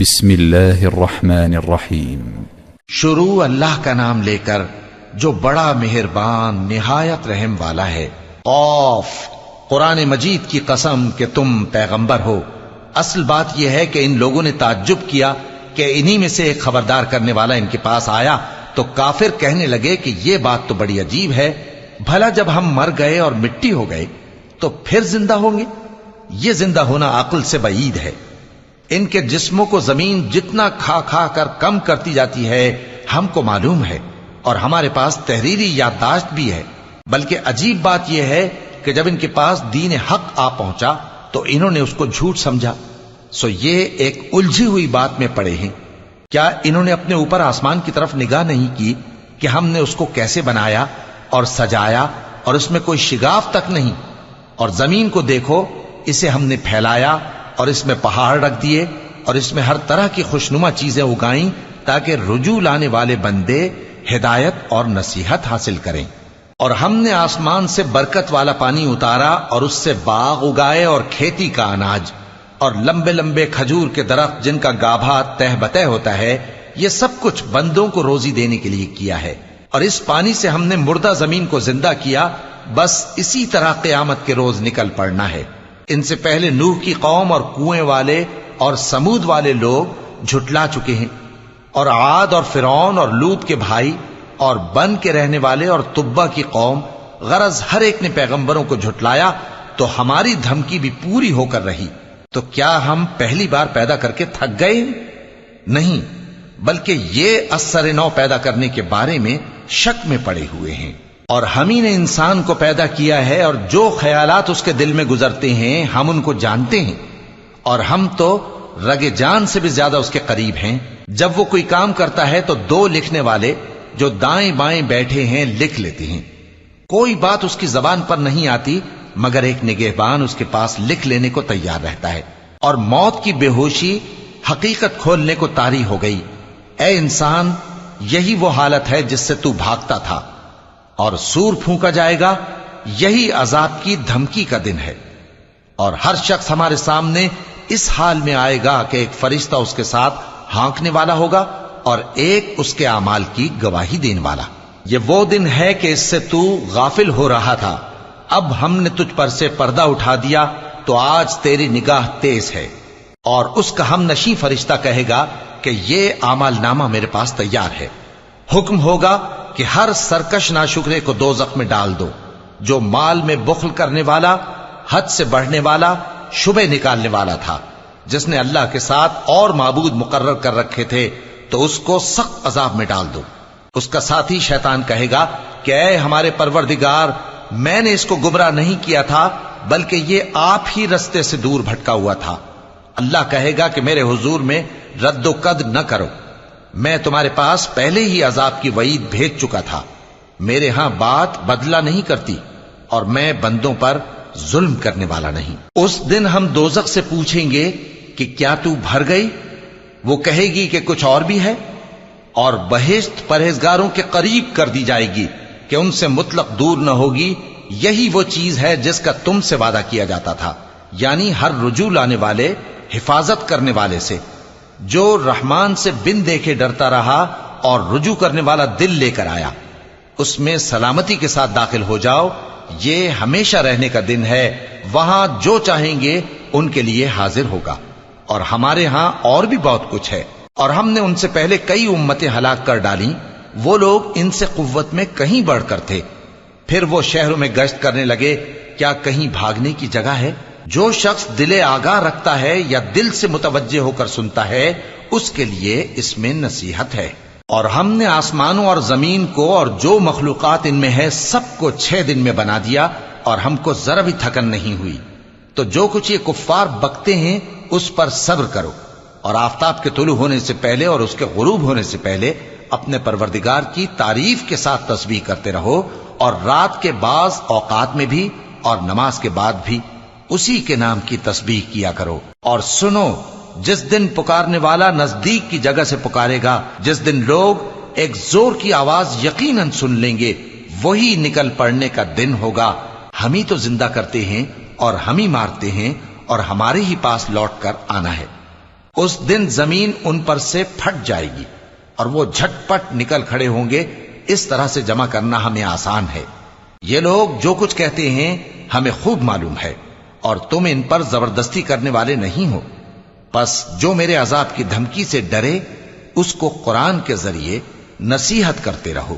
بسم اللہ الرحمن الرحیم۔ شروع اللہ کا نام لے کر جو بڑا مہربان نہایت رحم والا ہے۔ قاف، قرآن مجید کی قسم کہ تم پیغمبر ہو۔ اصل بات یہ ہے کہ ان لوگوں نے تعجب کیا کہ انہی میں سے ایک خبردار کرنے والا ان کے پاس آیا تو کافر کہنے لگے کہ یہ بات تو بڑی عجیب ہے، بھلا جب ہم مر گئے اور مٹی ہو گئے تو پھر زندہ ہوں گے؟ یہ زندہ ہونا عقل سے بعید ہے۔ ان کے جسموں کو زمین جتنا کھا کھا کر کم کرتی جاتی ہے ہم کو معلوم ہے، اور ہمارے پاس تحریری یادداشت بھی ہے۔ بلکہ عجیب بات یہ ہے کہ جب ان کے پاس دین حق آ پہنچا تو انہوں نے اس کو جھوٹ سمجھا۔ سو یہ ایک الجھی ہوئی بات میں پڑے ہیں۔ کیا انہوں نے اپنے اوپر آسمان کی طرف نگاہ نہیں کی کہ ہم نے اس کو کیسے بنایا اور سجایا، اور اس میں کوئی شگاف تک نہیں؟ اور زمین کو دیکھو، اسے ہم نے پھیلایا اور اس میں پہاڑ رکھ دیے اور اس میں ہر طرح کی خوشنما چیزیں اگائیں تاکہ رجوع لانے والے بندے ہدایت اور نصیحت حاصل کریں۔ اور ہم نے آسمان سے برکت والا پانی اتارا اور اس سے باغ اگائے اور کھیتی کا اناج اور لمبے لمبے کھجور کے درخت جن کا گابھا تہ بتہ ہوتا ہے۔ یہ سب کچھ بندوں کو روزی دینے کے لیے کیا ہے۔ اور اس پانی سے ہم نے مردہ زمین کو زندہ کیا۔ بس اسی طرح قیامت کے روز نکل پڑنا ہے۔ ان سے پہلے نوح کی قوم اور کنویں والے اور سمود والے لوگ جھٹلا چکے ہیں، اور عاد اور فرعون اور لوط کے بھائی اور بن کے رہنے والے اور تبا کی قوم، غرض ہر ایک نے پیغمبروں کو جھٹلایا تو ہماری دھمکی بھی پوری ہو کر رہی۔ تو کیا ہم پہلی بار پیدا کر کے تھک گئے؟ نہیں، بلکہ یہ اثر نو پیدا کرنے کے بارے میں شک میں پڑے ہوئے ہیں۔ اور ہم ہی نے انسان کو پیدا کیا ہے، اور جو خیالات اس کے دل میں گزرتے ہیں ہم ان کو جانتے ہیں، اور ہم تو رگ جان سے بھی زیادہ اس کے قریب ہیں۔ جب وہ کوئی کام کرتا ہے تو دو لکھنے والے جو دائیں بائیں بیٹھے ہیں لکھ لیتے ہیں۔ کوئی بات اس کی زبان پر نہیں آتی مگر ایک نگہبان اس کے پاس لکھ لینے کو تیار رہتا ہے۔ اور موت کی بے ہوشی حقیقت کھولنے کو طاری ہو گئی۔ اے انسان، یہی وہ حالت ہے جس سے تو بھاگتا تھا، اور سور پھونکا جائے گا، یہی عذاب کی دھمکی کا دن ہے۔ اور ہر شخص ہمارے سامنے اس حال میں آئے گا کہ ایک فرشتہ اس کے ساتھ ہانکنے والا ہوگا اور ایک اس کے اعمال کی گواہی دینے والا۔ یہ وہ دن ہے کہ اس سے تو غافل ہو رہا تھا، اب ہم نے تجھ پر سے پردہ اٹھا دیا تو آج تیری نگاہ تیز ہے۔ اور اس کا ہم نشیں فرشتہ کہے گا کہ یہ اعمال نامہ میرے پاس تیار ہے۔ حکم ہوگا کہ ہر سرکش ناشکرے کو دوزخ میں ڈال دو، جو مال میں بخل کرنے والا، حد سے بڑھنے والا، شبہ نکالنے والا تھا، جس نے اللہ کے ساتھ اور معبود مقرر کر رکھے تھے، تو اس کو سخت عذاب میں ڈال دو۔ اس کا ساتھی شیطان کہے گا کہ اے ہمارے پروردگار، میں نے اس کو گمراہ نہیں کیا تھا بلکہ یہ آپ ہی رستے سے دور بھٹکا ہوا تھا۔ اللہ کہے گا کہ میرے حضور میں رد و قد نہ کرو، میں تمہارے پاس پہلے ہی عذاب کی وعید بھیج چکا تھا۔ میرے ہاں بات بدلہ نہیں کرتی، اور میں بندوں پر ظلم کرنے والا نہیں۔ اس دن ہم دوزخ سے پوچھیں گے کہ کیا تو بھر گئی؟ وہ کہے گی کہ کچھ اور بھی ہے۔ اور بہشت پرہیزگاروں کے قریب کر دی جائے گی کہ ان سے مطلق دور نہ ہوگی۔ یہی وہ چیز ہے جس کا تم سے وعدہ کیا جاتا تھا، یعنی ہر رجوع لانے والے، حفاظت کرنے والے سے، جو رحمان سے بن دیکھے ڈرتا رہا اور رجوع کرنے والا دل لے کر آیا، اس میں سلامتی کے ساتھ داخل ہو جاؤ۔ یہ ہمیشہ رہنے کا دن ہے، وہاں جو چاہیں گے ان کے لیے حاضر ہوگا۔ اور ہمارے ہاں اور بھی بہت کچھ ہے، اور ہم نے ان سے پہلے کئی امتیں ہلاک کر ڈالیں، وہ لوگ ان سے قوت میں کہیں بڑھ کر تھے۔ پھر وہ شہروں میں گشت کرنے لگے، کیا کہیں بھاگنے کی جگہ ہے؟ جو شخص دل آگاہ رکھتا ہے یا دل سے متوجہ ہو کر سنتا ہے، اس کے لیے اس میں نصیحت ہے۔ اور ہم نے آسمانوں اور زمین کو اور جو مخلوقات ان میں ہے سب کو 6 دن میں بنا دیا، اور ہم کو ذرا بھی تھکن نہیں ہوئی۔ تو جو کچھ یہ کفار بکتے ہیں اس پر صبر کرو، اور آفتاب کے طلوع ہونے سے پہلے اور اس کے غروب ہونے سے پہلے اپنے پروردگار کی تعریف کے ساتھ تسبیح کرتے رہو، اور رات کے بعض اوقات میں بھی اور نماز کے بعد بھی اسی کے نام کی تسبیح کیا کرو۔ اور سنو، جس دن پکارنے والا نزدیک کی جگہ سے پکارے گا، جس دن لوگ ایک زور کی آواز یقیناً سن لیں گے، وہی نکل پڑنے کا دن ہوگا۔ ہم ہی تو زندہ کرتے ہیں اور ہم ہی مارتے ہیں، اور ہمارے ہی پاس لوٹ کر آنا ہے۔ اس دن زمین ان پر سے پھٹ جائے گی اور وہ جھٹ پٹ نکل کھڑے ہوں گے. اس طرح سے جمع کرنا ہمیں آسان ہے. یہ لوگ جو کچھ کہتے ہیں ہمیں خوب معلوم ہے، اور تم ان پر زبردستی کرنے والے نہیں ہو. پس جو میرے عذاب کی دھمکی سے ڈرے اس کو قرآن کے ذریعے نصیحت کرتے رہو.